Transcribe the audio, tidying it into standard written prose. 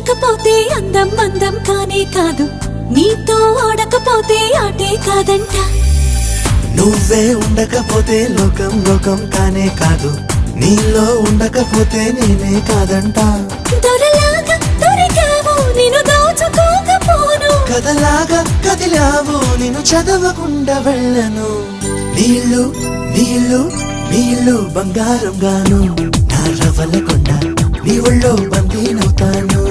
ఉండకపోతే అందం అందం కానే కాదు, నీతో ఆడకపోతే ఆటే కాదంట. నువ్వే ఉండకపోతే లోకం లోకం కానే కాదు, నీలో ఉండకపోతే నేనే కాదంట. దొరలాగా దొరికావు నిన్ను దోచుకోకపోను, కథలాగా కదిలావు నిన్ను చదవకుండా వెళ్ళను. నీళ్ళు నీళ్ళు నీళ్ళు బంగారం గాను, నా రవ్వల కొండ నీ ఒళ్ళో బందీనవుతాను.